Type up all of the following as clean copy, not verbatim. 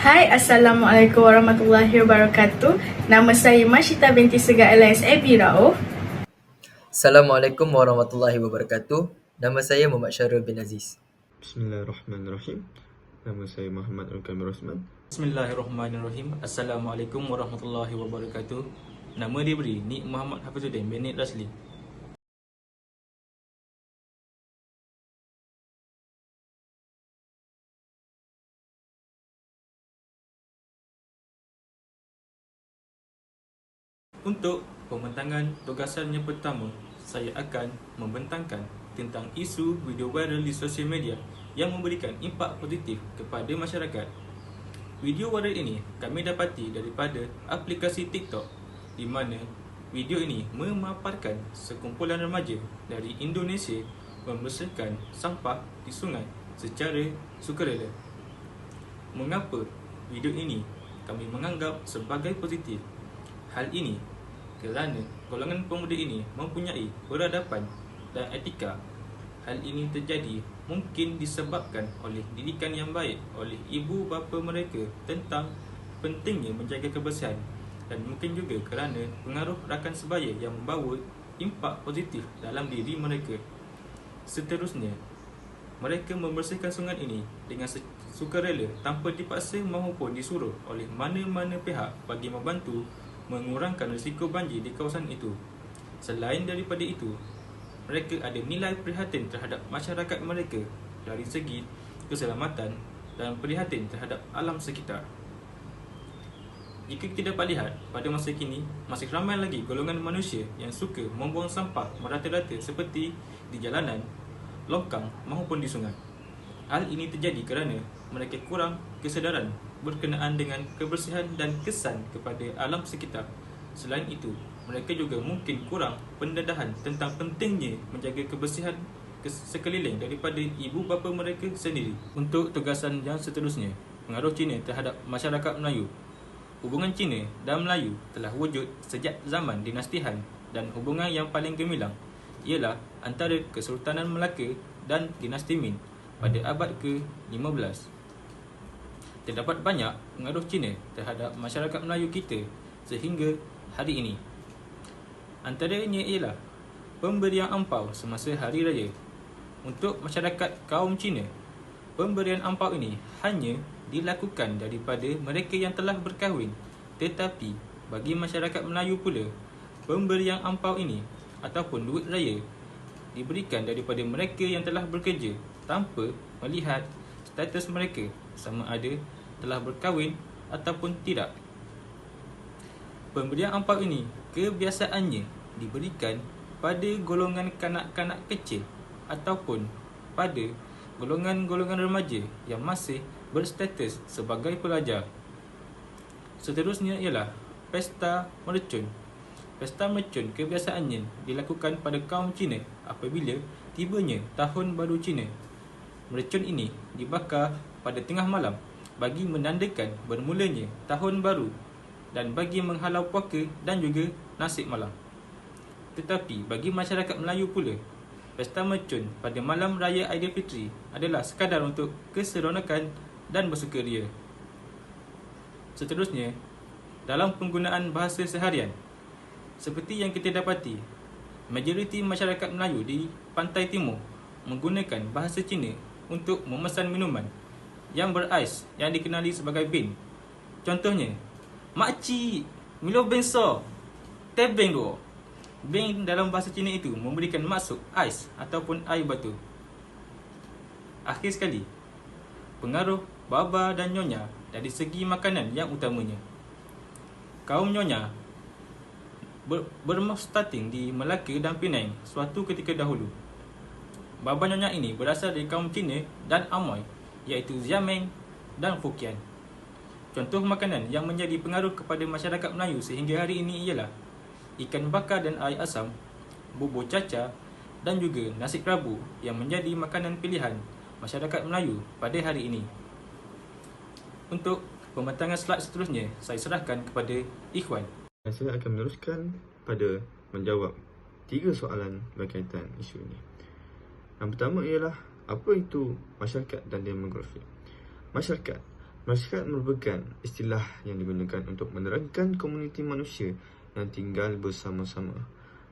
Hai, Assalamualaikum warahmatullahi wabarakatuh. Nama saya Masyita binti Segar LSAB Rauf. Assalamualaikum warahmatullahi wabarakatuh. Nama saya Muhammad Syarul bin Aziz. Bismillahirrahmanirrahim. Nama saya Muhammad Al-Kamil Rosman. Bismillahirrahmanirrahim. Assalamualaikum warahmatullahi wabarakatuh. Nama diberi Nik Muhammad Hafizuddin bin Nik Rasli. Untuk pembentangan tugasannya pertama, saya akan membentangkan tentang isu video viral di sosial media yang memberikan impak positif kepada masyarakat. Video viral ini kami dapati daripada aplikasi TikTok, di mana video ini memaparkan sekumpulan remaja dari Indonesia membersihkan sampah di sungai secara sukarela. Mengapa video ini kami menganggap sebagai positif? Hal ini kerana golongan pemuda ini mempunyai peradaban dan etika. Hal ini terjadi mungkin disebabkan oleh didikan yang baik oleh ibu bapa mereka tentang pentingnya menjaga kebersihan, dan mungkin juga kerana pengaruh rakan sebaya yang membawa impak positif dalam diri mereka. Seterusnya, mereka membersihkan sungai ini dengan sukarela tanpa dipaksa maupun disuruh oleh mana-mana pihak bagi membantu mengurangkan risiko banjir di kawasan itu. Selain daripada itu, mereka ada nilai prihatin terhadap masyarakat mereka dari segi keselamatan dan prihatin terhadap alam sekitar. Jika kita dapat lihat, pada masa kini masih ramai lagi golongan manusia yang suka membuang sampah merata-rata seperti di jalanan, longkang maupun di sungai. Hal ini terjadi kerana mereka kurang kesedaran berkenaan dengan kebersihan dan kesan kepada alam sekitar. Selain itu, mereka juga mungkin kurang pendedahan tentang pentingnya menjaga kebersihan sekeliling daripada ibu bapa mereka sendiri. Untuk tugasan yang seterusnya, pengaruh Cina terhadap masyarakat Melayu. Hubungan Cina dan Melayu telah wujud sejak zaman dinasti Han, dan hubungan yang paling gemilang ialah antara Kesultanan Melaka dan dinasti Ming pada abad ke-15. Terdapat banyak pengaruh Cina terhadap masyarakat Melayu kita sehingga hari ini. Antaranya ialah pemberian ampau semasa hari raya. Untuk masyarakat kaum Cina, pemberian ampau ini hanya dilakukan daripada mereka yang telah berkahwin. Tetapi bagi masyarakat Melayu pula, pemberian ampau ini ataupun duit raya diberikan daripada mereka yang telah bekerja tanpa melihat status mereka sama ada telah berkahwin ataupun tidak. Pemberian ampau ini kebiasaannya diberikan pada golongan kanak-kanak kecil ataupun pada golongan-golongan remaja yang masih berstatus sebagai pelajar. Seterusnya ialah pesta mercun. Pesta mercun kebiasaannya dilakukan pada kaum Cina apabila tibanya Tahun Baru Cina. Mercun ini dibakar pada tengah malam bagi menandakan bermulanya Tahun Baru dan bagi menghalau puaka dan juga nasib malam. Tetapi bagi masyarakat Melayu pula, pesta mercun pada malam raya Aidilfitri adalah sekadar untuk keseronokan dan bersukaria. Seterusnya, dalam penggunaan bahasa seharian, seperti yang kita dapati, majoriti masyarakat Melayu di pantai timur menggunakan bahasa Cina untuk memesan minuman yang berais yang dikenali sebagai bin. Contohnya, makcik, Milo benso, tebeng do. Bin dalam bahasa Cina itu memberikan maksud ais ataupun air batu. Akhir sekali, pengaruh baba dan nyonya dari segi makanan yang utamanya. Kaum nyonya bermustaqim di Melaka dan Penang suatu ketika dahulu. Baba nyonya ini berasal dari kaum Cina dan Amoy, iaitu Xiameng dan Fukien. Contoh makanan yang menjadi pengaruh kepada masyarakat Melayu sehingga hari ini ialah ikan bakar dan air asam, bubur caca dan juga nasi kerabu yang menjadi makanan pilihan masyarakat Melayu pada hari ini. Untuk pembentangan slide seterusnya, saya serahkan kepada Ikhwan. Saya akan meneruskan pada menjawab 3 soalan berkaitan isu ini. Yang pertama ialah, apa itu masyarakat dan demografi? Masyarakat Masyarakat merupakan istilah yang digunakan untuk menerangkan komuniti manusia yang tinggal bersama-sama.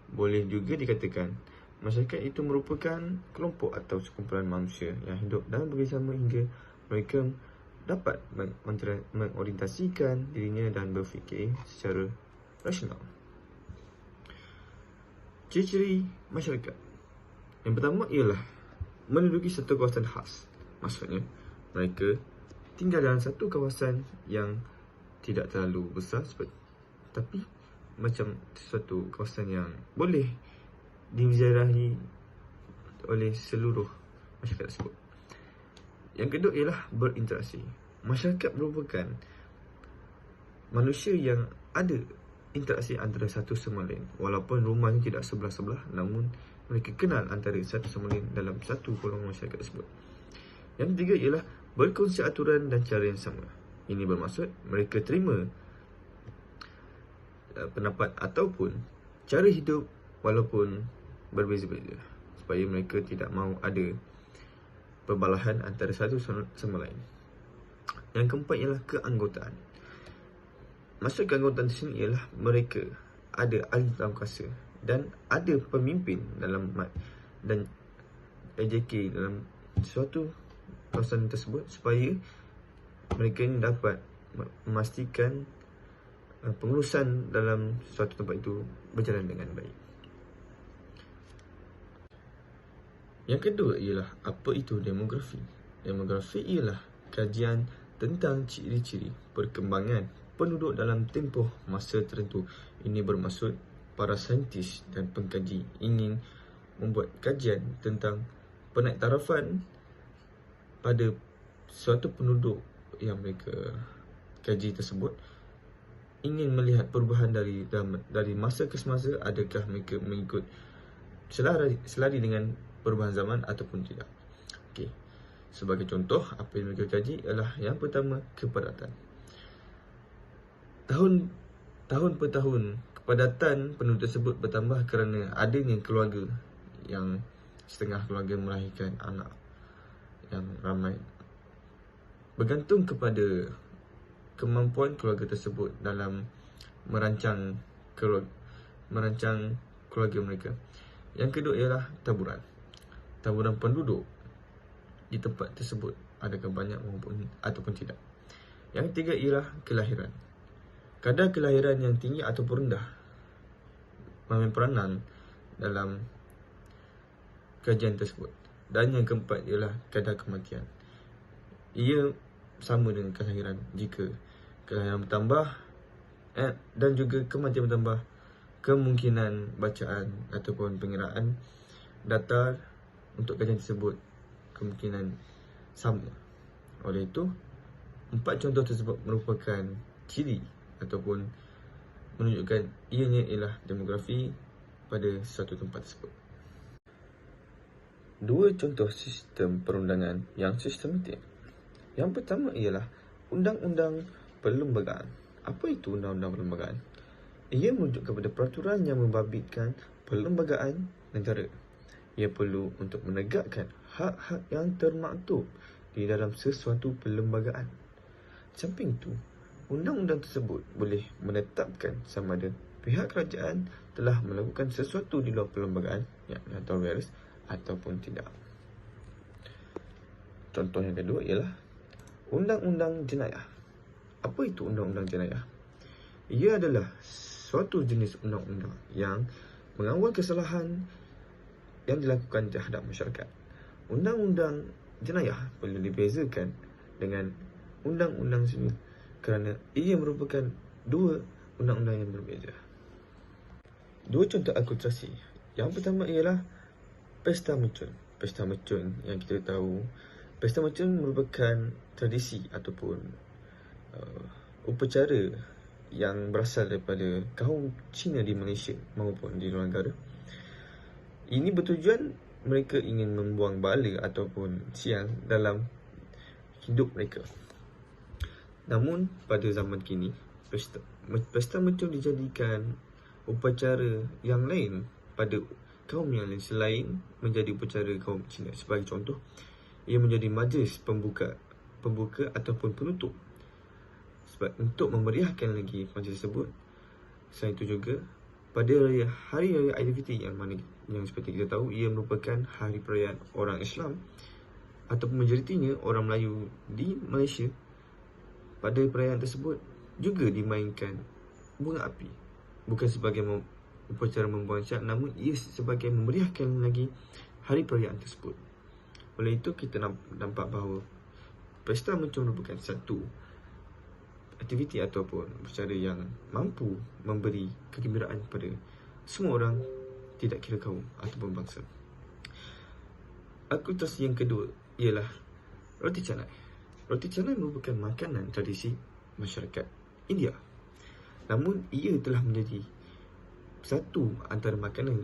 Boleh juga dikatakan, masyarakat itu merupakan kelompok atau sekumpulan manusia yang hidup dan bersama hingga mereka dapat mengorientasikan dirinya dan berfikir secara rasional. Ciri-ciri masyarakat. Yang pertama ialah menduduki satu kawasan khas. Maksudnya, mereka tinggal dalam satu kawasan yang tidak terlalu besar, tapi macam suatu kawasan yang boleh diziarahi oleh seluruh masyarakat tersebut. Yang kedua ialah berinteraksi. Masyarakat merupakan manusia yang ada interaksi antara satu sama lain. Walaupun rumahnya tidak sebelah-sebelah, namun mereka kenal antara satu sama lain dalam satu golongan masyarakat tersebut. Yang ketiga ialah berkongsi aturan dan cara yang sama. Ini bermaksud mereka terima pendapat ataupun cara hidup walaupun berbeza-beza, supaya mereka tidak mahu ada perbalahan antara satu sama lain. Yang keempat ialah keanggotaan. Maksud keanggotaan di sini ialah mereka ada ahli dalam kuasa dan ada pemimpin dalam dan AJK dalam suatu kawasan tersebut, supaya mereka ini dapat memastikan pengurusan dalam suatu tempat itu berjalan dengan baik. Yang kedua ialah apa itu demografi. Demografi ialah kajian tentang ciri-ciri perkembangan penduduk dalam tempoh masa tertentu. Ini bermaksud para saintis dan pengkaji ingin membuat kajian tentang penaiktarafan pada suatu penduduk yang mereka kaji tersebut, ingin melihat perubahan dari masa ke semasa, adakah mereka mengikut selari dengan perubahan zaman ataupun tidak. Okey. Sebagai contoh, apa yang mereka kaji ialah yang pertama, kepadatan. Tahun per tahun, kepadatan penduduk tersebut bertambah kerana adanya keluarga yang setengah keluarga melahirkan anak yang ramai. Bergantung kepada kemampuan keluarga tersebut dalam merancang keluarga mereka. Yang kedua ialah taburan. Taburan penduduk di tempat tersebut, adakah banyak ataupun tidak. Yang ketiga ialah kelahiran. Kadar kelahiran yang tinggi ataupun rendah mengambil peranan dalam kajian tersebut. Dan yang keempat ialah kadar kematian. Ia sama dengan kelahiran. Jika kelahiran bertambah dan juga kematian bertambah, kemungkinan bacaan ataupun pengiraan data untuk kajian tersebut kemungkinan sama. Oleh itu, 4 contoh tersebut merupakan ciri ataupun menunjukkan ianya ialah demografi pada suatu tempat tersebut. 2 contoh sistem perundangan yang sistematik. Yang pertama ialah Undang-Undang Perlembagaan. Apa itu Undang-Undang Perlembagaan? Ia merujuk kepada peraturan yang membabitkan perlembagaan negara. Ia perlu untuk menegakkan hak-hak yang termaktub di dalam sesuatu perlembagaan. Samping itu, undang-undang tersebut boleh menetapkan sama ada pihak kerajaan telah melakukan sesuatu di luar perlembagaan yang atau virus ataupun tidak. Contoh yang kedua ialah Undang-Undang Jenayah. Apa itu Undang-Undang Jenayah? Ia adalah suatu jenis undang-undang yang mengawal kesalahan yang dilakukan terhadap masyarakat. Undang-Undang Jenayah perlu dibezakan dengan undang-undang sivil kerana ia merupakan 2 undang-undang yang berbeza. 2 contoh akulturasi. Yang pertama ialah Pesta Mercun. Pesta Mercun yang kita tahu, Pesta Mercun merupakan tradisi ataupun upacara yang berasal daripada kaum Cina di Malaysia maupun di luar negara. Ini bertujuan mereka ingin membuang bala ataupun sial dalam hidup mereka. Namun pada zaman kini, Pesta Mercun dijadikan upacara yang lain pada kaum yang lain selain menjadi upacara kaum Cina. Sebagai contoh, ia menjadi majlis pembuka pembuka ataupun penutup. Sebab untuk memeriahkan lagi majlis tersebut, selain itu juga pada hari raya Aidilfitri yang seperti kita tahu ia merupakan hari perayaan orang Islam ataupun majoritinya orang Melayu di Malaysia. Pada perayaan tersebut juga dimainkan bunga api, bukan sebagai upacara membuang syak, namun ia sebagai memeriahkan lagi hari perayaan tersebut. Oleh itu kita nampak bahawa Pesta Mercon merupakan satu aktiviti ataupun upacara yang mampu memberi kegembiraan kepada semua orang, tidak kira kaum ataupun bangsa. Aktivitas yang kedua ialah roti canai. Roti canai merupakan makanan tradisi masyarakat India. Namun ia telah menjadi satu antara makanan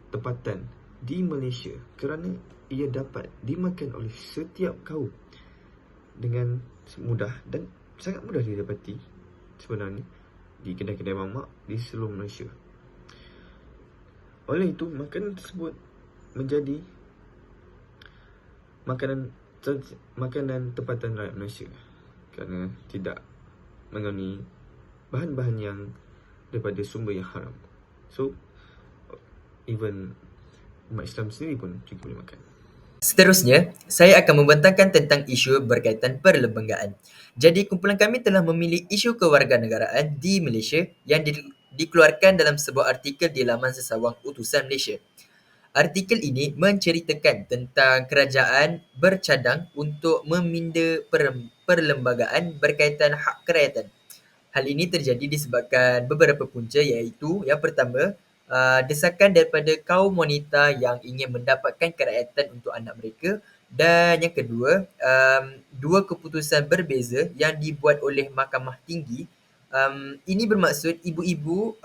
tempatan di Malaysia kerana ia dapat dimakan oleh setiap kaum dengan mudah dan sangat mudah didapati sebenarnya di kedai-kedai mamak di seluruh Malaysia. Oleh itu, makanan tersebut menjadi makanan tempatan rakyat Malaysia kerana tidak mengandungi bahan-bahan yang daripada sumber yang haram. So, even umat Islam sendiri pun juga boleh makan. Seterusnya, saya akan membentangkan tentang isu berkaitan perlembagaan. Jadi, kumpulan kami telah memilih isu kewarganegaraan di Malaysia yang dikeluarkan dalam sebuah artikel di laman Sesawang Utusan Malaysia. Artikel ini menceritakan tentang kerajaan bercadang untuk meminda perlembagaan berkaitan hak kerakyatan. Hal ini terjadi disebabkan beberapa punca, iaitu yang pertama, desakan daripada kaum wanita yang ingin mendapatkan kerakyatan untuk anak mereka, dan yang kedua, dua keputusan berbeza yang dibuat oleh Mahkamah Tinggi. Ini bermaksud ibu-ibu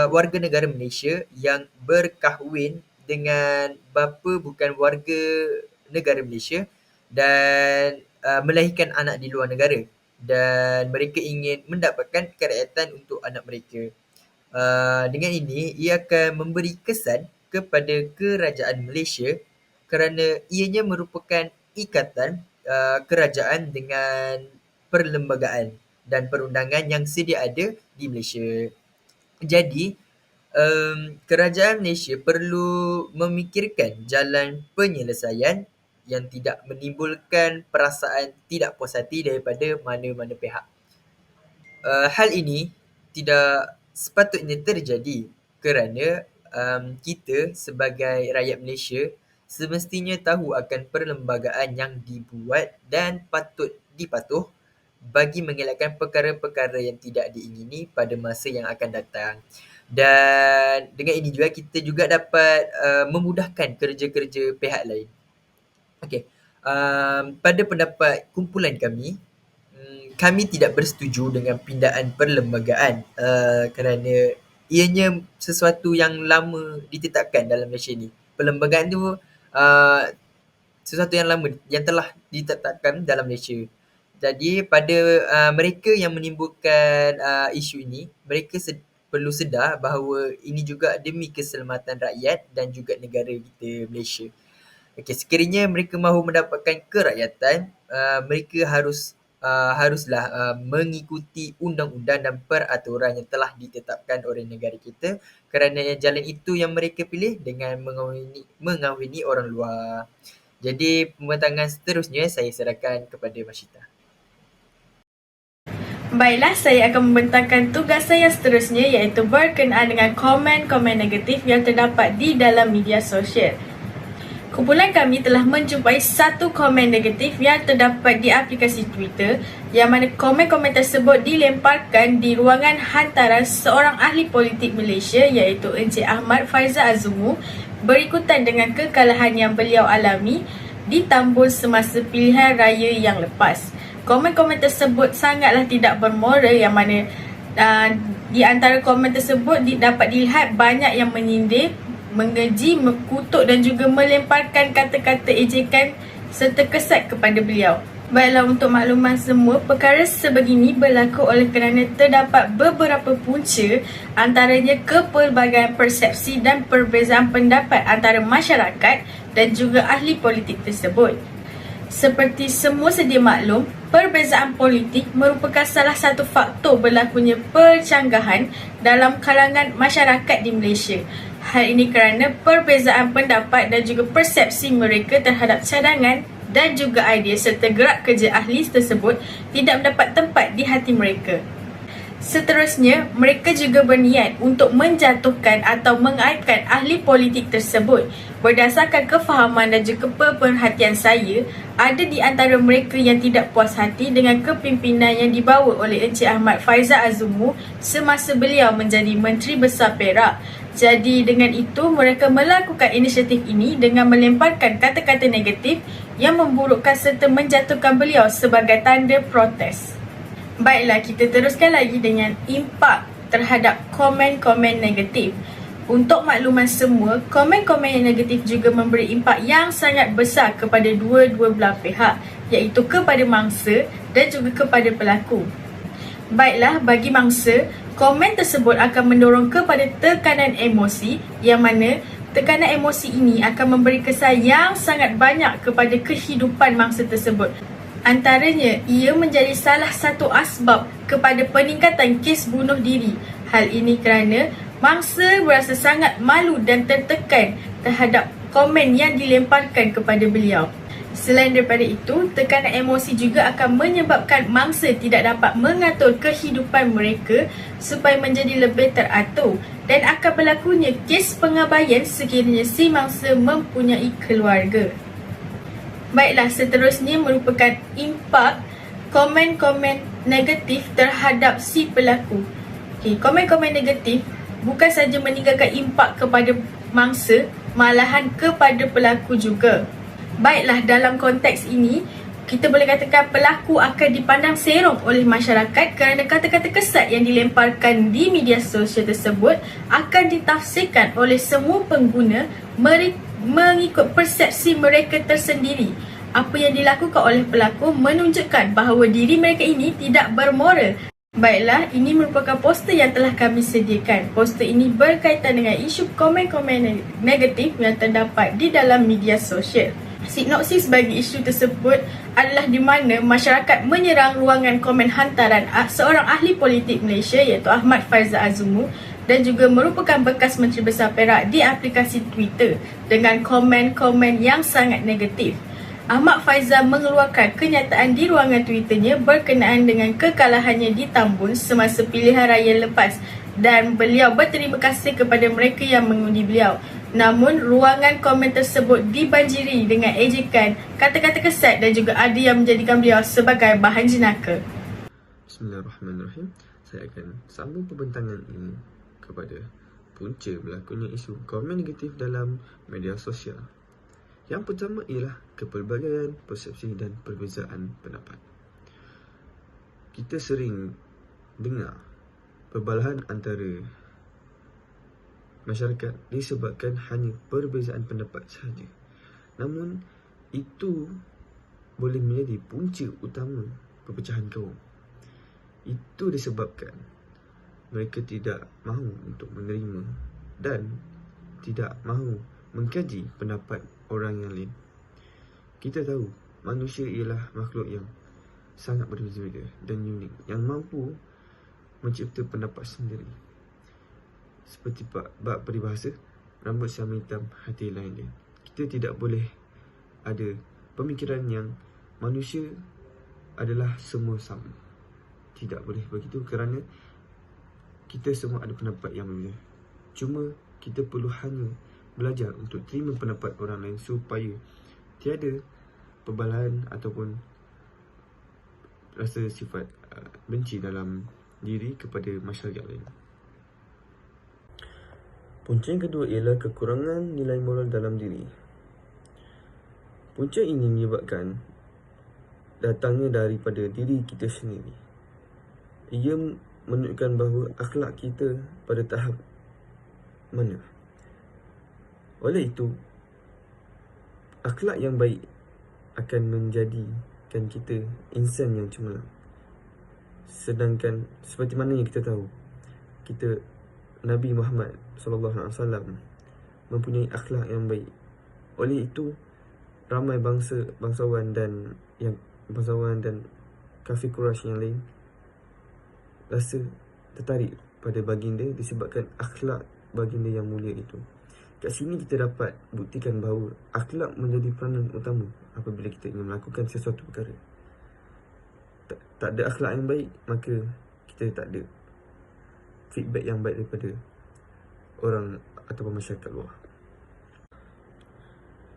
warga negara Malaysia yang berkahwin dengan bapa bukan warga negara Malaysia dan melahirkan anak di luar negara, dan mereka ingin mendapatkan kerakyatan untuk anak mereka. Dengan ini, ia akan memberi kesan kepada kerajaan Malaysia kerana ianya merupakan ikatan kerajaan dengan perlembagaan dan perundangan yang sedia ada di Malaysia. Jadi, kerajaan Malaysia perlu memikirkan jalan penyelesaian yang tidak menimbulkan perasaan tidak puas hati daripada mana-mana pihak. Hal ini tidak sepatutnya terjadi kerana kita sebagai rakyat Malaysia semestinya tahu akan perlembagaan yang dibuat dan patut dipatuh bagi mengelakkan perkara-perkara yang tidak diingini pada masa yang akan datang. Dan dengan ini juga kita juga dapat memudahkan kerja-kerja pihak lain. Okey. Pada pendapat kumpulan kami, kami tidak bersetuju dengan pindaan perlembagaan kerana ianya sesuatu yang lama ditetapkan dalam Malaysia ni. Perlembagaan tu sesuatu yang lama yang telah ditetapkan dalam Malaysia. Jadi pada mereka yang menimbulkan isu ini, mereka perlu sedar bahawa ini juga demi keselamatan rakyat dan juga negara kita Malaysia. Okey, sekiranya mereka mahu mendapatkan kerakyatan, mereka haruslah mengikuti undang-undang dan peraturan yang telah ditetapkan oleh negara kita, kerana jalan itu yang mereka pilih dengan mengahwini orang luar. Jadi pembentangan seterusnya saya serahkan kepada Masyita. Baiklah, saya akan membentangkan tugas saya seterusnya, iaitu berkenaan dengan komen-komen negatif yang terdapat di dalam media sosial. Kumpulan kami telah menjumpai satu komen negatif yang terdapat di aplikasi Twitter, yang mana komen-komen tersebut dilemparkan di ruangan hantaran seorang ahli politik Malaysia, iaitu Encik Ahmad Faizal Azumu, berikutan dengan kekalahan yang beliau alami di Tambun semasa pilihan raya yang lepas. Komen-komen tersebut sangatlah tidak bermoral, yang mana di antara komen tersebut dapat dilihat banyak yang menyindir, mengeji, mengutuk dan juga melemparkan kata-kata ejekan serta kesat kepada beliau. Baiklah, untuk makluman semua, perkara sebegini berlaku oleh kerana terdapat beberapa punca, antaranya kepelbagaian persepsi dan perbezaan pendapat antara masyarakat dan juga ahli politik tersebut. Seperti semua sedia maklum, perbezaan politik merupakan salah satu faktor berlakunya percanggahan dalam kalangan masyarakat di Malaysia. Hal ini kerana perbezaan pendapat dan juga persepsi mereka terhadap cadangan dan juga idea serta gerak kerja ahli tersebut tidak mendapat tempat di hati mereka. Seterusnya, mereka juga berniat untuk menjatuhkan atau mengaibkan ahli politik tersebut. Berdasarkan kefahaman dan juga pemerhatian saya, ada di antara mereka yang tidak puas hati dengan kepimpinan yang dibawa oleh Encik Ahmad Faizal Azumu semasa beliau menjadi Menteri Besar Perak. Jadi dengan itu, mereka melakukan inisiatif ini dengan melemparkan kata-kata negatif yang memburukkan serta menjatuhkan beliau sebagai tanda protes. Baiklah, kita teruskan lagi dengan impak terhadap komen-komen negatif. Untuk makluman semua, komen-komen yang negatif juga memberi impak yang sangat besar kepada dua-dua belah pihak, iaitu kepada mangsa dan juga kepada pelaku. Baiklah, bagi mangsa, komen tersebut akan mendorong kepada tekanan emosi, yang mana tekanan emosi ini akan memberi kesan yang sangat banyak kepada kehidupan mangsa tersebut. Antaranya, ia menjadi salah satu asbab kepada peningkatan kes bunuh diri. Hal ini kerana mangsa berasa sangat malu dan tertekan terhadap komen yang dilemparkan kepada beliau. Selain daripada itu, tekanan emosi juga akan menyebabkan mangsa tidak dapat mengatur kehidupan mereka supaya menjadi lebih teratur dan akan berlakunya kes pengabaian sekiranya si mangsa mempunyai keluarga. Baiklah, seterusnya merupakan impak komen-komen negatif terhadap si pelaku. Komen-komen negatif bukan saja meninggalkan impak kepada mangsa, malahan kepada pelaku juga. Baiklah, dalam konteks ini, kita boleh katakan pelaku akan dipandang serong oleh masyarakat kerana kata-kata kesat yang dilemparkan di media sosial tersebut akan ditafsirkan oleh semua pengguna mengikut persepsi mereka tersendiri. Apa yang dilakukan oleh pelaku menunjukkan bahawa diri mereka ini tidak bermoral. Baiklah, ini merupakan poster yang telah kami sediakan. Poster ini berkaitan dengan isu komen-komen negatif yang terdapat di dalam media sosial. Sinopsis bagi isu tersebut adalah di mana masyarakat menyerang ruangan komen hantaran seorang ahli politik Malaysia iaitu Ahmad Faizal Azumu dan juga merupakan bekas Menteri Besar Perak di aplikasi Twitter dengan komen-komen yang sangat negatif. Ahmad Faizal mengeluarkan kenyataan di ruangan Twitternya berkenaan dengan kekalahannya di Tambun semasa pilihan raya lepas dan beliau berterima kasih kepada mereka yang mengundi beliau. Namun, ruangan komen tersebut dibanjiri dengan ejekan, kata-kata kesat dan juga ada yang menjadikan beliau sebagai bahan jenaka. Bismillahirrahmanirrahim. Saya akan sambung pembentangan ini kepada punca berlakunya isu komen negatif dalam media sosial. Yang pertama ialah kepelbagaian persepsi dan perbezaan pendapat. Kita sering dengar perbalahan antara masyarakat disebabkan hanya perbezaan pendapat sahaja. Namun, itu boleh menjadi punca utama perpecahan kaum. Itu disebabkan mereka tidak mahu untuk menerima dan tidak mahu mengkaji pendapat orang yang lain. Kita tahu manusia ialah makhluk yang sangat berbeza-beza dan unik, yang mampu mencipta pendapat sendiri. Seperti bab peribahasa, rambut sama hitam, hati lain-lain. Kita tidak boleh ada pemikiran yang manusia adalah semua sama. Tidak boleh begitu kerana kita semua ada pendapat yang berbeza. Cuma kita perlu hanya belajar untuk terima pendapat orang lain supaya tiada perbalahan ataupun rasa sifat benci dalam diri kepada masyarakat lain. Punca yang kedua ialah kekurangan nilai moral dalam diri. Punca ini menyebabkan datangnya daripada diri kita sendiri. Ia menunjukkan bahawa akhlak kita pada tahap mana. Oleh itu, akhlak yang baik akan menjadikan kita insan yang cemerlang. Sedangkan seperti mana yang kita tahu, Nabi Muhammad SAW mempunyai akhlak yang baik. Oleh itu, ramai bangsawan dan kafir Quraisy yang lain rasa tertarik pada baginda disebabkan akhlak baginda yang mulia itu. Kat sini kita dapat buktikan bahawa akhlak menjadi peranan utama apabila kita ingin melakukan sesuatu perkara. Tak ada akhlak yang baik, maka kita tak ada feedback yang baik daripada orang ataupun masyarakat luar.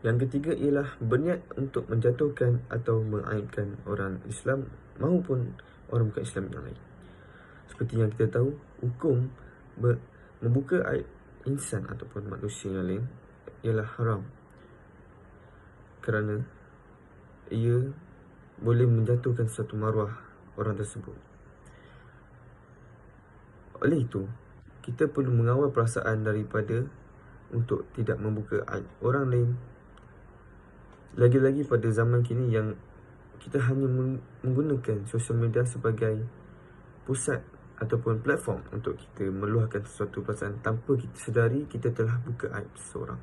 Yang ketiga ialah berniat untuk menjatuhkan atau mengaibkan orang Islam maupun orang bukan Islam yang lain. Seperti yang kita tahu, hukum membuka aib insan ataupun manusia yang lain ialah haram, kerana ia boleh menjatuhkan satu maruah orang tersebut. Oleh itu, kita perlu mengawal perasaan daripada untuk tidak membuka aib orang lain. Lagi-lagi pada zaman kini yang kita hanya menggunakan sosial media sebagai pusat ataupun platform untuk kita meluahkan sesuatu perasaan tanpa kita sedari kita telah buka aib seseorang.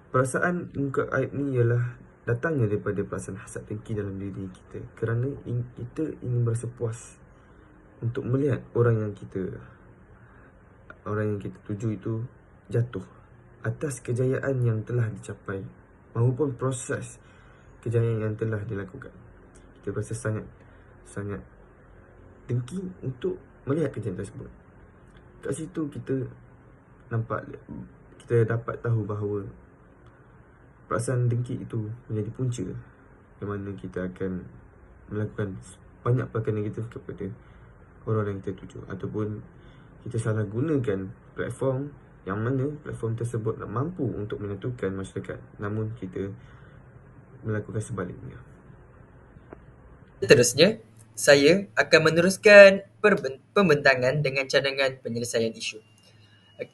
Perasaan muka aib ni ialah datangnya daripada perasaan hasad dengki dalam diri kita, kerana kita ingin berasa puas untuk melihat orang yang kita tuju itu jatuh atas kejayaan yang telah dicapai maupun proses kejayaan yang telah dilakukan. Kita berasa sangat dengki untuk melihat kejayaan tersebut. Kat situ kita dapat tahu bahawa perasaan dengki itu menjadi punca yang mana kita akan melakukan banyak perkara negatif kepada orang yang kita tuju, ataupun kita salah gunakan platform yang mana platform tersebut mampu untuk menyatukan masyarakat, namun kita melakukan sebaliknya. Seterusnya, saya akan meneruskan pembentangan dengan cadangan penyelesaian isu.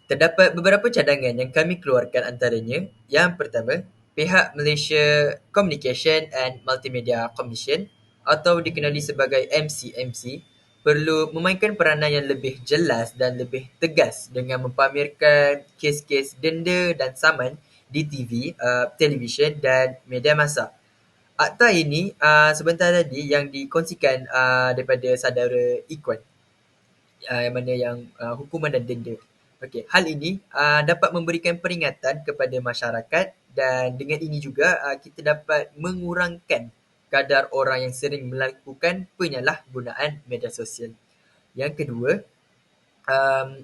Terdapat beberapa cadangan yang kami keluarkan, antaranya yang pertama, pihak Malaysia Communication and Multimedia Commission atau dikenali sebagai MCMC perlu memainkan peranan yang lebih jelas dan lebih tegas dengan mempamerkan kes-kes denda dan saman di TV, televisyen dan media masa. Akta ini sebentar tadi yang dikongsikan daripada saudara Ikhwan, yang mana yang hukuman dan denda. Okey, hal ini dapat memberikan peringatan kepada masyarakat, dan dengan ini juga kita dapat mengurangkan kadar orang yang sering melakukan penyalahgunaan media sosial. Yang kedua,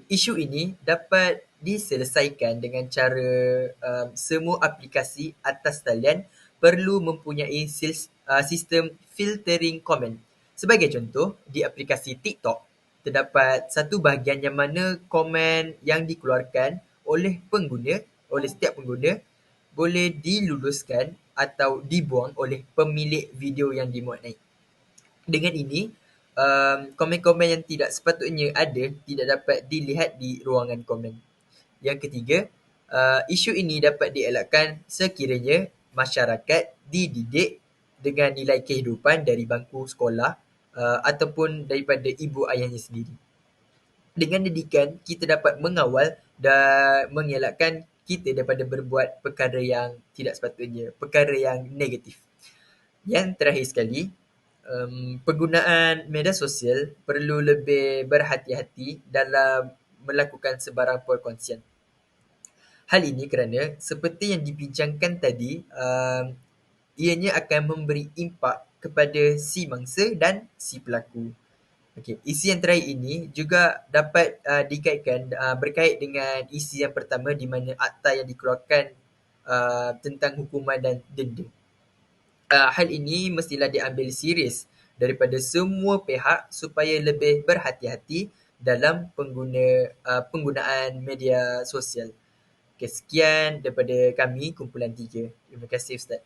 isu ini dapat diselesaikan dengan cara semua aplikasi atas talian perlu mempunyai sistem filtering komen. Sebagai contoh, di aplikasi TikTok, terdapat satu bahagian yang mana komen yang dikeluarkan oleh setiap pengguna boleh diluluskan atau dibuang oleh pemilik video yang dimuat naik. Dengan ini, komen-komen yang tidak sepatutnya ada tidak dapat dilihat di ruangan komen. Yang ketiga, isu ini dapat dielakkan sekiranya masyarakat dididik dengan nilai kehidupan dari bangku sekolah ataupun daripada ibu ayahnya sendiri. Dengan didikan, kita dapat mengawal dan mengelakkan kita daripada berbuat perkara yang tidak sepatutnya, perkara yang negatif. Yang terakhir sekali, penggunaan media sosial perlu lebih berhati-hati dalam melakukan sebarang perkongsian. Hal ini kerana seperti yang dibincangkan tadi, ianya akan memberi impak kepada si mangsa dan si pelaku. Okey, isi yang terakhir ini juga dapat dikaitkan berkait dengan isi yang pertama di mana akta yang dikeluarkan tentang hukuman dan denda. Hal ini mestilah diambil serius daripada semua pihak supaya lebih berhati-hati dalam penggunaan media sosial. Okay, sekian daripada kami, kumpulan 3. Terima kasih Ustaz.